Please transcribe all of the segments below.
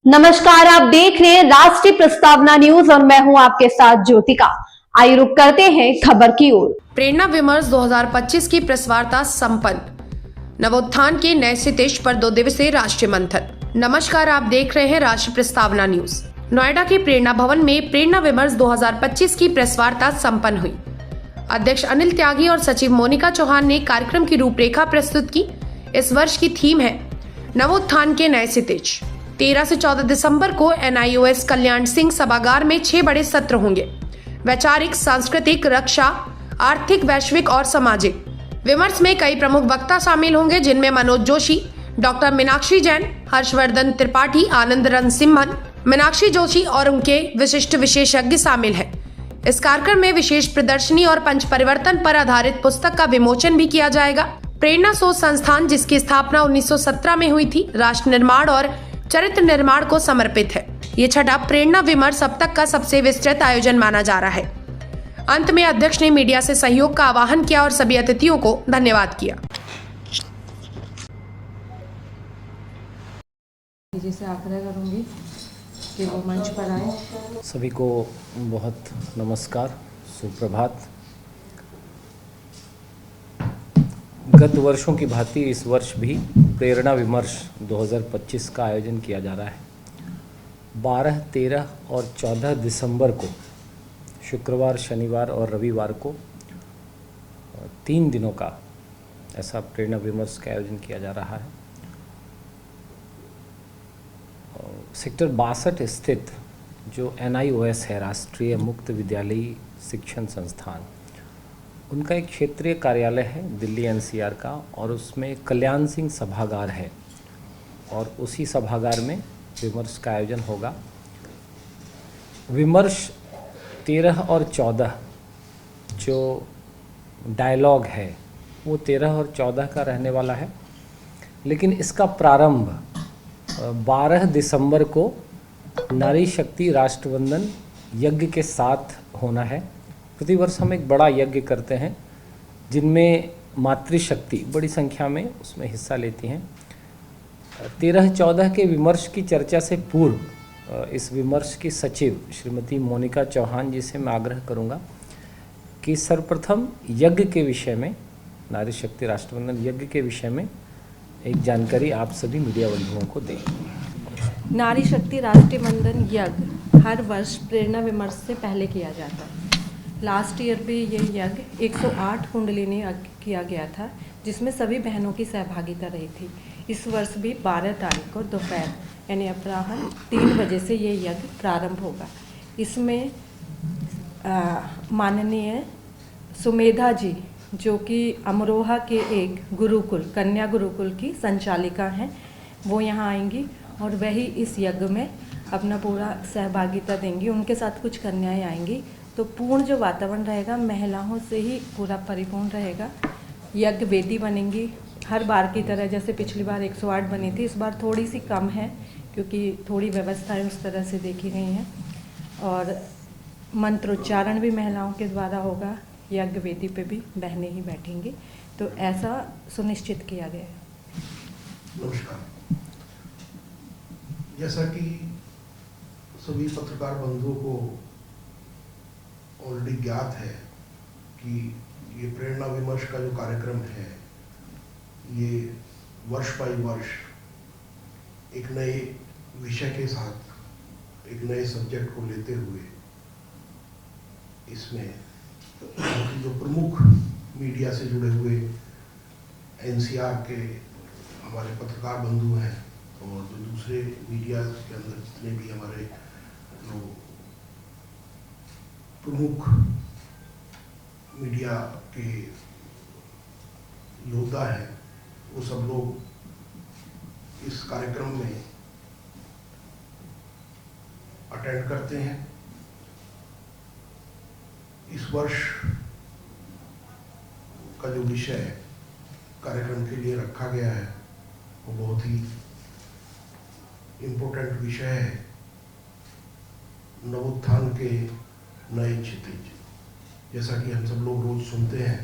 नमस्कार, आप देख रहे हैं राष्ट्रीय प्रस्तावना न्यूज और मैं हूं आपके साथ ज्योतिका। आइए रुक करते हैं खबर की ओर। प्रेरणा विमर्श 2025 की प्रेस वार्ता संपन्न। नवोत्थान के नए क्षितिज पर 2 दिवसीय राष्ट्रीय मंथन। नमस्कार, आप देख रहे हैं राष्ट्रीय प्रस्तावना न्यूज। नोएडा के प्रेरणा भवन में प्रेरणा विमर्श 2025 की प्रेस वार्ता संपन्न हुई। अध्यक्ष अनिल त्यागी और सचिव मोनिका चौहान ने कार्यक्रम की रूपरेखा प्रस्तुत की। इस वर्ष की थीम है नवोत्थान के नए क्षितिज। 13 से 14 दिसंबर को NIOS कल्याण सिंह सभागार में 6 बड़े सत्र होंगे। वैचारिक, सांस्कृतिक, रक्षा, आर्थिक, वैश्विक और सामाजिक। विमर्श में कई प्रमुख वक्ता शामिल होंगे, जिनमें मनोज जोशी, डॉक्टर मीनाक्षी जैन, हर्षवर्धन त्रिपाठी, आनंद रनसिम्हन, मीनाक्षी जोशी और उनके विशिष्ट विशेषज्ञ शामिल हैं। इस कार्यक्रम में विशेष प्रदर्शनी और पंच परिवर्तन पर आधारित पुस्तक का विमोचन भी किया जाएगा। प्रेरणा शोध संस्थान, जिसकी स्थापना 1917 में हुई थी, राष्ट्र निर्माण और चरित्र निर्माण को समर्पित है। ये छठा प्रेरणा विमर्श अब तक का सबसे विस्तृत आयोजन माना जा रहा है। अंत में अध्यक्ष ने मीडिया से सहयोग का आह्वान किया और सभी अतिथियों को धन्यवाद किया। से आग्रह करूंगी कि वो मंच पर आए। सभी को बहुत नमस्कार, सुप्रभात। गत वर्षों की भांति इस वर्ष भी प्रेरणा विमर्श 2025 का आयोजन किया जा रहा है। 12, 13 और 14 दिसंबर को, शुक्रवार, शनिवार और रविवार को 3 दिनों का ऐसा प्रेरणा विमर्श का आयोजन किया जा रहा है। सेक्टर 62 स्थित जो NIOS है, राष्ट्रीय मुक्त विद्यालयी शिक्षण संस्थान, उनका एक क्षेत्रीय कार्यालय है दिल्ली NCR का, और उसमें कल्याण सिंह सभागार है और उसी सभागार में विमर्श का आयोजन होगा। विमर्श 13 और 14 जो डायलॉग है वो 13 और 14 का रहने वाला है, लेकिन इसका प्रारंभ 12 दिसंबर को नारी शक्ति राष्ट्रवंदन यज्ञ के साथ होना है। प्रतिवर्ष हम एक बड़ा यज्ञ करते हैं जिनमें मातृशक्ति बड़ी संख्या में उसमें हिस्सा लेती हैं। 13-14 के विमर्श की चर्चा से पूर्व इस विमर्श की सचिव श्रीमती मोनिका चौहान जी से मैं आग्रह करूंगा कि सर्वप्रथम यज्ञ के विषय में, नारी शक्ति राष्ट्रवंदन यज्ञ के विषय में एक जानकारी आप सभी मीडिया बंधुओं को दें। नारी शक्ति राष्ट्रीय वंदन यज्ञ हर वर्ष प्रेरणा विमर्श से पहले किया जाता है। लास्ट ईयर भी ये यज्ञ 108 कुंडलिनी यज्ञ किया गया था, जिसमें सभी बहनों की सहभागिता रही थी। इस वर्ष भी 12 तारीख को दोपहर यानी अपराह्न 3 बजे से ये यज्ञ प्रारंभ होगा। इसमें माननीय सुमेधा जी, जो कि अमरोहा के एक गुरुकुल, कन्या गुरुकुल की संचालिका हैं, वो यहाँ आएंगी और वही इस यज्ञ में अपना पूरा सहभागिता देंगी। उनके साथ कुछ कन्याएं आएंगी, तो पूर्ण जो वातावरण रहेगा महिलाओं से ही पूरा परिपूर्ण रहेगा। यज्ञ वेदी बनेंगी हर बार की तरह, जैसे पिछली बार 108 बनी थी, इस बार थोड़ी सी कम है क्योंकि थोड़ी व्यवस्थाएं उस तरह से देखी गई हैं। और मंत्रोच्चारण भी महिलाओं के द्वारा होगा। यज्ञ वेदी पे भी बहनें ही बैठेंगी, तो ऐसा सुनिश्चित किया गया है। नमस्कार। जैसा कि सभी पत्रकार बंधुओं को ऑलरेडी ज्ञात है कि ये प्रेरणा विमर्श का जो कार्यक्रम है, ये वर्ष बाय वर्ष एक नए विषय के साथ, एक नए सब्जेक्ट को लेते हुए, इसमें जो प्रमुख मीडिया से जुड़े हुए NCR के हमारे पत्रकार बंधु हैं और जो दूसरे मीडिया के अंदर जितने भी हमारे जो प्रमुख मीडिया के योद्धा हैं, वो सब लोग इस कार्यक्रम में अटेंड करते हैं। इस वर्ष का जो विषय कार्यक्रम के लिए रखा गया है वो बहुत ही इम्पोर्टेंट विषय है, नवोत्थान के नए क्षितिज। जैसा कि हम सब लोग रोज सुनते हैं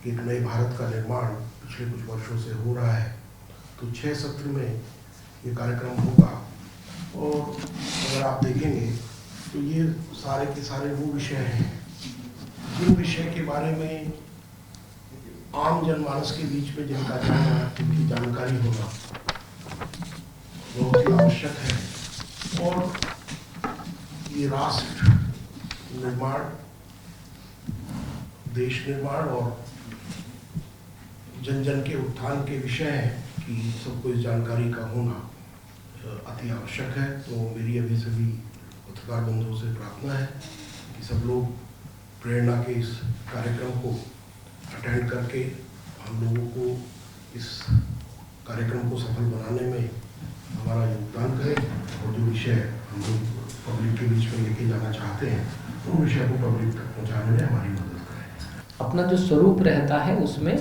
कि एक नए भारत का निर्माण पिछले कुछ वर्षों से हो रहा है, तो 6 सत्र में ये कार्यक्रम होगा और अगर आप देखेंगे तो ये सारे के सारे वो विषय हैं जिन विषय के बारे में आम जनमानस के बीच में जिनकी जानकारी होना बहुत ही आवश्यक है। और ये राष्ट्र निर्माण, देश निर्माण और जन जन के उत्थान के विषय हैं कि सबको इस जानकारी का होना अति आवश्यक है। तो मेरी अभी सभी पत्रकार बंधुओं से प्रार्थना है कि सब लोग प्रेरणा के इस कार्यक्रम को अटेंड करके हम लोगों को इस कार्यक्रम को सफल बनाने में हमारा योगदान करें और जो विषय हम लोग पब्लिक के बीच में लेके जाना चाहते हैं उन विषय को पब्लिक तक पहुंचाने में हमारी मदद करें। अपना जो स्वरूप रहता है उसमें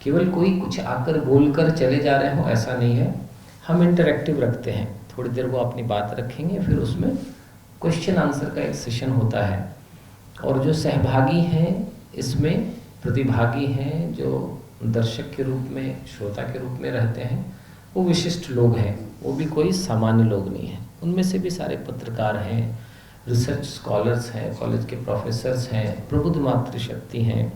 केवल कोई कुछ आकर बोलकर चले जा रहे हो ऐसा नहीं है। हम इंटरेक्टिव रखते हैं, थोड़ी देर वो अपनी बात रखेंगे, फिर उसमें क्वेश्चन आंसर का एक सेशन होता है। और जो सहभागी हैं इसमें, प्रतिभागी हैं, जो दर्शक के रूप में, श्रोता के रूप में रहते हैं, वो विशिष्ट लोग हैं, वो भी कोई सामान्य लोग नहीं हैं। उनमें से भी सारे पत्रकार हैं, रिसर्च स्कॉलर्स हैं, कॉलेज के प्रोफेसर्स हैं, प्रबुद्ध मातृशक्ति हैं,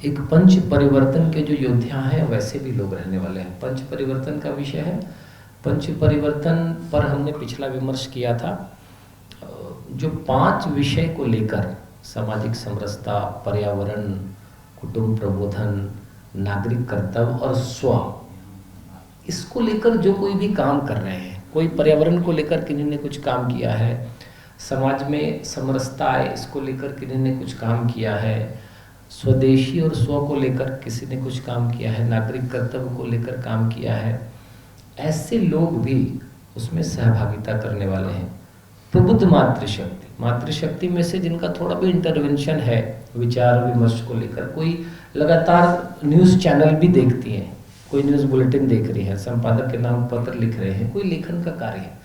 एक पंच परिवर्तन के जो योद्धा हैं वैसे भी लोग रहने वाले हैं। पंच परिवर्तन का विषय है, पंच परिवर्तन पर हमने पिछला विमर्श किया था। जो 5 विषय को लेकर, सामाजिक समरसता, पर्यावरण, कुटुंब प्रबोधन, नागरिक कर्तव्य और स्व, इसको लेकर जो कोई भी काम कर रहे हैं, कोई पर्यावरण को लेकर किन्हीं ने कुछ काम किया है, समाज में समरसता है इसको लेकर किन्हीं ने कुछ काम किया है, स्वदेशी और स्व को लेकर किसी ने कुछ काम किया है, नागरिक कर्तव्य को लेकर काम किया है, ऐसे लोग भी उसमें सहभागिता करने वाले हैं। प्रबुद्ध मातृशक्ति, मातृशक्ति में से जिनका थोड़ा भी इंटरवेंशन है विचार विमर्श को लेकर, कोई लगातार न्यूज़ चैनल भी देखती हैं, कोई न्यूज़ बुलेटिन देख रही है, संपादक के नाम पत्र लिख रहे हैं, कोई लेखन का कार्य है,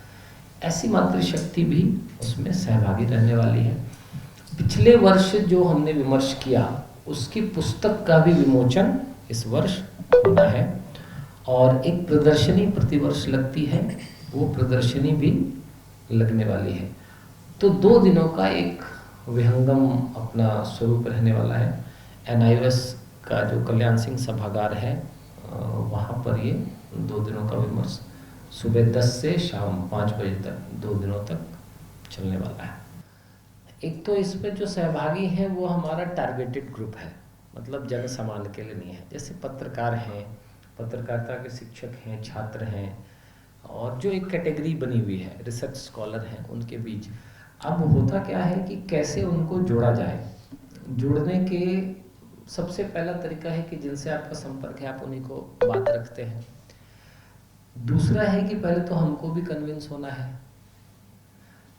ऐसी मातृशक्ति भी उसमें सहभागी रहने वाली है। पिछले वर्ष जो हमने विमर्श किया उसकी पुस्तक का भी विमोचन इस वर्ष होना है और एक प्रदर्शनी प्रतिवर्ष लगती है, वो प्रदर्शनी भी लगने वाली है। तो 2 दिनों का एक विहंगम अपना स्वरूप रहने वाला है। NIOS का जो कल्याण सिंह सभागार है वहाँ पर ये 2 दिनों का विमर्श सुबह 10 से शाम 5 बजे तक 2 दिनों तक चलने वाला है। एक तो इसमें जो सहभागी हैं वो हमारा टारगेटेड ग्रुप है, मतलब जन सामान्य के लिए नहीं है। जैसे पत्रकार हैं, पत्रकारिता के शिक्षक हैं, छात्र हैं, और जो एक कैटेगरी बनी हुई है रिसर्च स्कॉलर हैं, उनके बीच अब होता क्या है कि कैसे उनको जोड़ा जाए। जुड़ने के सबसे पहला तरीका है कि जिनसे आपका संपर्क है आप उन्हीं को बात रखते हैं। दूसरा है कि पहले तो हमको भी कन्विंस होना है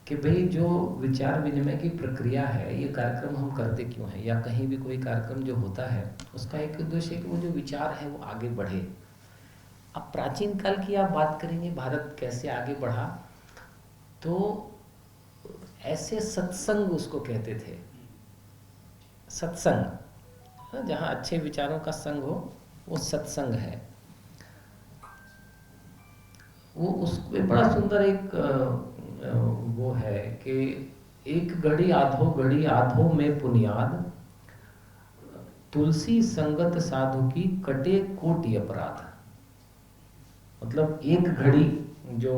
कि भाई जो विचार विनिमय की प्रक्रिया है, ये कार्यक्रम हम करते क्यों हैं, या कहीं भी कोई कार्यक्रम जो होता है उसका एक उद्देश्य है कि वो जो विचार है वो आगे बढ़े। अब प्राचीन काल की आप बात करेंगे भारत कैसे आगे बढ़ा, तो ऐसे सत्संग उसको कहते थे। सत्संग, जहाँ अच्छे विचारों का संग हो वो सत्संग है। वो उसमें बड़ा सुंदर एक वो है कि एक घड़ी आधो में पुनियाद, तुलसी संगत साधु की कटे कोटि अपराध। मतलब एक घड़ी जो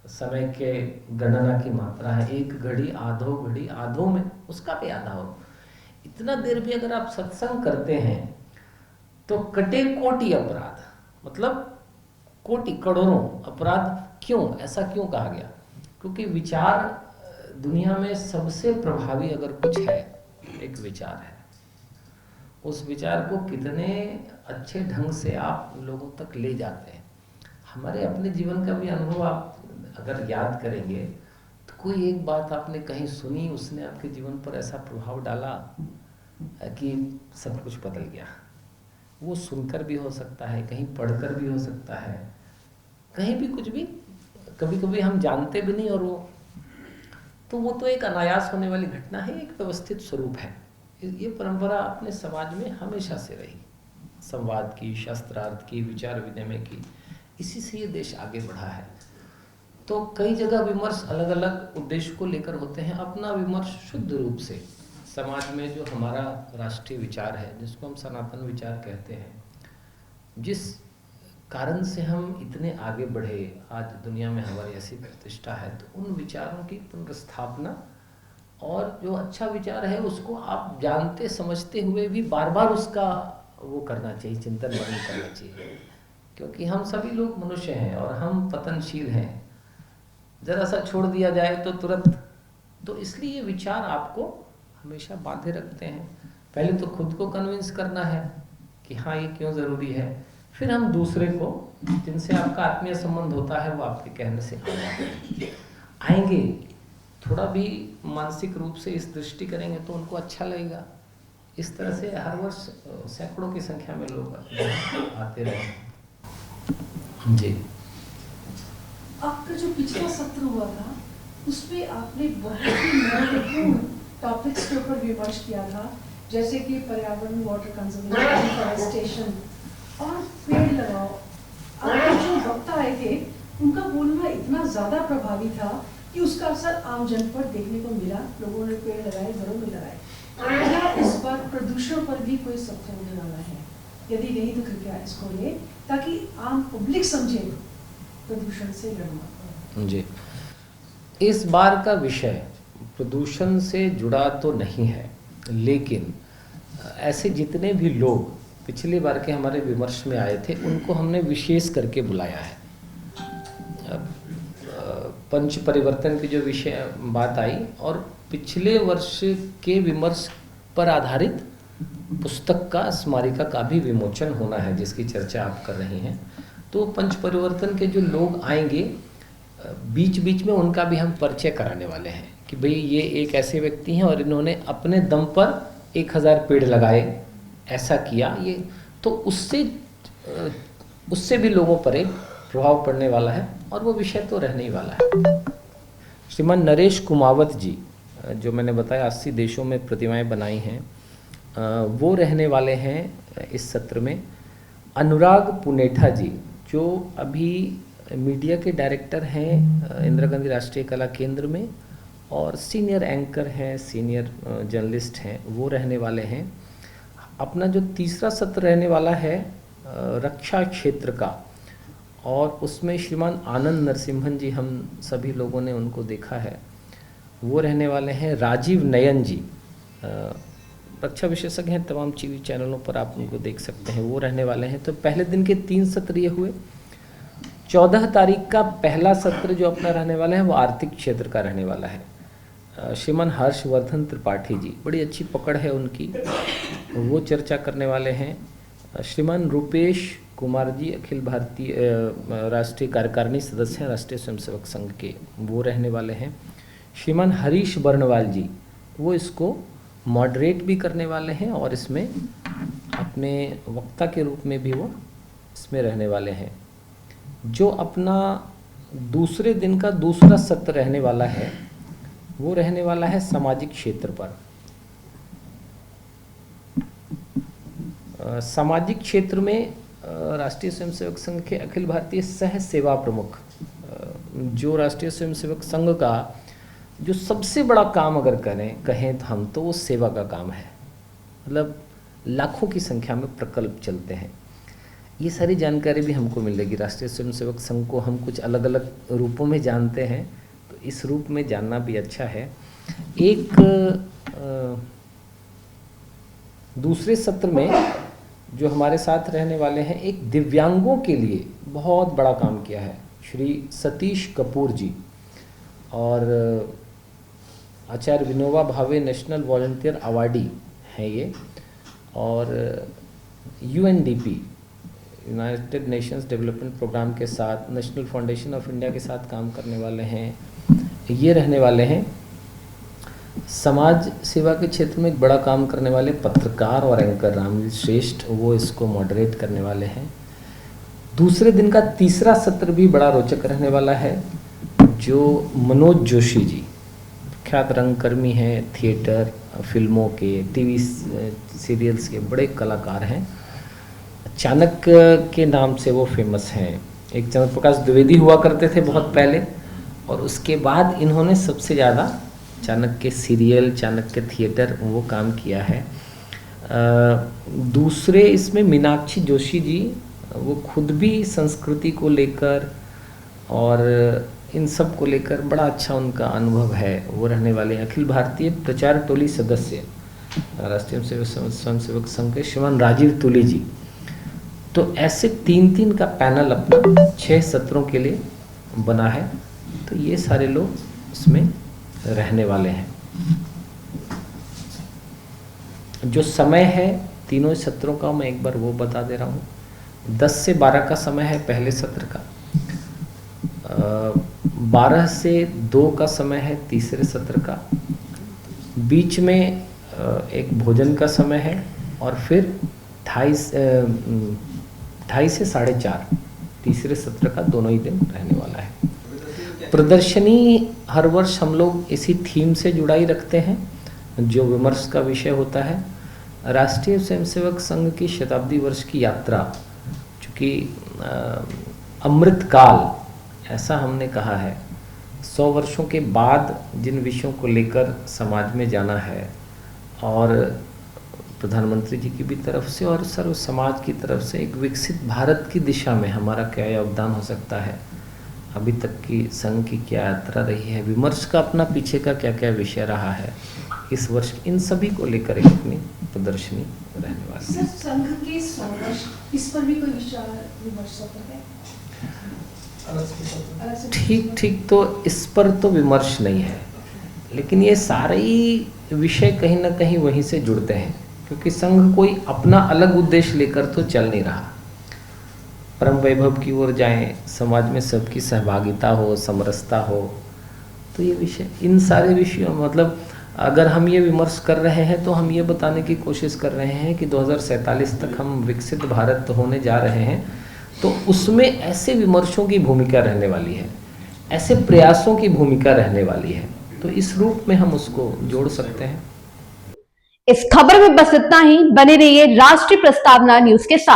समय के गणना की मात्रा है, एक घड़ी आधो में, उसका भी आधा हो। इतना देर भी अगर आप सत्संग करते हैं तो कटे कोटि अपराध, मतलब कोटि करोड़ों अपराध। क्यों ऐसा क्यों कहा गया? क्योंकि विचार दुनिया में सबसे प्रभावी अगर कुछ है, एक विचार है। उस विचार को कितने अच्छे ढंग से आप लोगों तक ले जाते हैं। हमारे अपने जीवन का भी अनुभव आप अगर याद करेंगे तो कोई एक बात आपने कहीं सुनी, उसने आपके जीवन पर ऐसा प्रभाव डाला कि सब कुछ बदल गया। वो सुनकर भी हो सकता है, कहीं पढ़कर भी हो सकता है, कहीं भी कुछ भी, कभी कभी हम जानते भी नहीं, और वो तो एक अनायास होने वाली घटना है, एक व्यवस्थित स्वरूप है। ये परंपरा अपने समाज में हमेशा से रही, संवाद की, शास्त्रार्थ की, विचार विनिमय की। इसी से ये देश आगे बढ़ा है। तो कई जगह विमर्श अलग अलग उद्देश्य को लेकर होते हैं। अपना विमर्श शुद्ध रूप से समाज में जो हमारा राष्ट्रीय विचार है, जिसको हम सनातन विचार कहते हैं, जिस कारण से हम इतने आगे बढ़े, आज दुनिया में हमारी ऐसी प्रतिष्ठा है, तो उन विचारों की पुनर्स्थापना और जो अच्छा विचार है उसको आप जानते समझते हुए भी बार बार उसका वो करना चाहिए, चिंतन मनन करना चाहिए, क्योंकि हम सभी लोग मनुष्य हैं और हम पतनशील हैं। जरा सा छोड़ दिया जाए तो तुरंत, तो इसलिए ये विचार आपको हमेशा बांधे रखते हैं। पहले तो खुद को कन्विंस करना है कि हाँ ये क्यों ज़रूरी है, फिर हम दूसरे को, जिनसे आपका आत्मीय संबंध होता है, वो आपके कहने से आएंगे। थोड़ा भी मानसिक रूप से इस दृष्टि करेंगे तो उनको अच्छा लगेगा। इस तरह से हर वर्ष सैकड़ों की संख्या में लोग आते रहे। जी, आपका जो पिछला सत्र हुआ था उसमें आपने बहुत ही महत्वपूर्ण टॉपिक्स के ऊपर विमर्श किया था, जैसे कि पर्यावरण, वाटर कंजर्वेशन, डिफॉरेस्टेशन और पेड़ लगाओ। आपके जो वक्ता आए थे उनका बोलना इतना ज़्यादा प्रभावी था कि उसका असर आम जन पर देखने को मिला। लोगों ने पेड़ लगाए, घरों में लगाए। क्या इस बार प्रदूषण पर भी कोई सत्र होने वाला है? यदि नहीं तो कृपया इसको ले, ताकि आम पब्लिक समझे प्रदूषण से लड़ना। जी, इस बार का विषय प्रदूषण से जुड़ा तो नहीं है, लेकिन ऐसे जितने भी लोग पिछली बार के हमारे विमर्श में आए थे उनको हमने विशेष करके बुलाया है। पंच परिवर्तन की जो विषय बात आई और पिछले वर्ष के विमर्श पर आधारित पुस्तक का, स्मारिका का भी विमोचन होना है, जिसकी चर्चा आप कर रही हैं। तो पंच परिवर्तन के जो लोग आएंगे, बीच बीच में उनका भी हम परिचय कराने वाले हैं कि भाई ये एक ऐसे व्यक्ति हैं और इन्होंने अपने दम पर 1000 पेड़ लगाए, ऐसा किया। ये तो उससे भी लोगों पर एक प्रभाव पड़ने वाला है और वो विषय तो रहने ही वाला है। श्रीमान नरेश कुमावत जी, जो मैंने बताया 80 देशों में प्रतिमाएं बनाई हैं, वो रहने वाले हैं इस सत्र में। अनुराग पुनेठा जी, जो अभी मीडिया के डायरेक्टर हैं इंदिरा गांधी राष्ट्रीय कला केंद्र में और सीनियर एंकर हैं, सीनियर जर्नलिस्ट हैं, वो रहने वाले हैं। अपना जो तीसरा सत्र रहने वाला है रक्षा क्षेत्र का, और उसमें श्रीमान आनंद नरसिम्हन जी, हम सभी लोगों ने उनको देखा है, वो रहने वाले हैं। राजीव नयन जी रक्षा विशेषज्ञ हैं, तमाम टीवी चैनलों पर आप उनको देख सकते हैं, वो रहने वाले हैं। तो पहले दिन के 3 सत्र ये हुए। 14 तारीख का पहला सत्र जो अपना रहने वाला है वो आर्थिक क्षेत्र का रहने वाला है। श्रीमान हर्षवर्धन त्रिपाठी जी, बड़ी अच्छी पकड़ है उनकी, वो चर्चा करने वाले हैं। श्रीमान रूपेश कुमार जी, अखिल भारतीय राष्ट्रीय कार्यकारिणी सदस्य हैं राष्ट्रीय स्वयंसेवक संघ के, वो रहने वाले हैं। श्रीमान हरीश बर्णवाल जी, वो इसको मॉडरेट भी करने वाले हैं और इसमें अपने वक्ता के रूप में भी वो इसमें रहने वाले हैं। जो अपना दूसरे दिन का दूसरा सत्र रहने वाला है वो रहने वाला है सामाजिक क्षेत्र पर। सामाजिक क्षेत्र में राष्ट्रीय स्वयंसेवक संघ के अखिल भारतीय सह सेवा प्रमुख, जो राष्ट्रीय स्वयंसेवक संघ का जो सबसे बड़ा काम अगर कहें तो हम तो वो सेवा का काम है। मतलब लाखों की संख्या में प्रकल्प चलते हैं। ये सारी जानकारी भी हमको मिलेगी। राष्ट्रीय स्वयंसेवक संघ को हम कुछ अलग अलग रूपों में जानते हैं, तो इस रूप में जानना भी अच्छा है। एक दूसरे सत्र में जो हमारे साथ रहने वाले हैं, एक दिव्यांगों के लिए बहुत बड़ा काम किया है श्री सतीश कपूर जी, और आचार्य Vinoba Bhave national volunteer awardee हैं ये, और UNDP United Nations Development Programme के साथ, नेशनल फाउंडेशन ऑफ इंडिया के साथ काम करने वाले हैं। ये रहने वाले हैं। समाज सेवा के क्षेत्र में एक बड़ा काम करने वाले पत्रकार और एंकर रामजी श्रेष्ठ, वो इसको मॉडरेट करने वाले हैं। दूसरे दिन का तीसरा सत्र भी बड़ा रोचक रहने वाला है, जो मनोज जोशी जी, ख्यात रंगकर्मी हैं, थिएटर, फिल्मों के, टीवी सीरियल्स के बड़े कलाकार हैं। चाणक्य के नाम से वो फेमस हैं। एक चंद्र प्रकाश द्विवेदी हुआ करते थे बहुत पहले, और उसके बाद इन्होंने सबसे ज़्यादा चाणक्य सीरियल, चाणक्य थिएटर वो काम किया है। दूसरे इसमें मीनाक्षी जोशी जी, वो खुद भी संस्कृति को लेकर और इन सब को लेकर बड़ा अच्छा उनका अनुभव है। वो रहने वाले अखिल भारतीय प्रचार टोली सदस्य राष्ट्रीय स्वयंसेवक संघ के श्रीमान राजीव तुली जी। तो ऐसे 3-3 का पैनल अपना 6 सत्रों के लिए बना है। तो ये सारे लोग इसमें रहने वाले हैं। जो समय है तीनों सत्रों का मैं एक बार वो बता दे रहा हूँ। 10 से 12 का समय है पहले सत्र का, 12 से 2 का समय है तीसरे सत्र का, बीच में एक भोजन का समय है और फिर 2:30 से 4:30 तीसरे सत्र का दोनों ही दिन रहने वाला है। प्रदर्शनी हर वर्ष हम लोग इसी थीम से जुड़ाई रखते हैं, जो विमर्श का विषय होता है। राष्ट्रीय स्वयंसेवक संघ की शताब्दी वर्ष की यात्रा, चूँकि अमृत काल ऐसा हमने कहा है, 100 वर्षों के बाद जिन विषयों को लेकर समाज में जाना है और प्रधानमंत्री जी की भी तरफ से और सर्व समाज की तरफ से एक विकसित भारत की दिशा में हमारा क्या योगदान हो सकता है, अभी तक की संघ की क्या यात्रा रही है, विमर्श का अपना पीछे का क्या क्या विषय रहा है, इस वर्ष इन सभी को लेकर एक अपनी प्रदर्शनी रहने वाली है। सर, संघ के 100 वर्ष, इस पर भी कोई विचार विमर्श सत्र है? ठीक तो इस पर तो विमर्श नहीं है, लेकिन ये सारे ही विषय कहीं ना कहीं वहीं से जुड़ते हैं, क्योंकि संघ कोई अपना अलग उद्देश्य लेकर तो चल नहीं रहा। परम वैभव की ओर जाएं, समाज में सबकी सहभागिता हो, समरसता हो, तो ये विषय, इन सारे विषयों मतलब अगर हम ये विमर्श कर रहे हैं तो हम ये बताने की कोशिश कर रहे हैं कि 2047 तक हम विकसित भारत होने जा रहे हैं, तो उसमें ऐसे विमर्शों की भूमिका रहने वाली है, ऐसे प्रयासों की भूमिका रहने वाली है। तो इस रूप में हम उसको जोड़ सकते हैं। इस खबर में बस इतना ही। बने रहिए राष्ट्रीय प्रस्तावना न्यूज के साथ।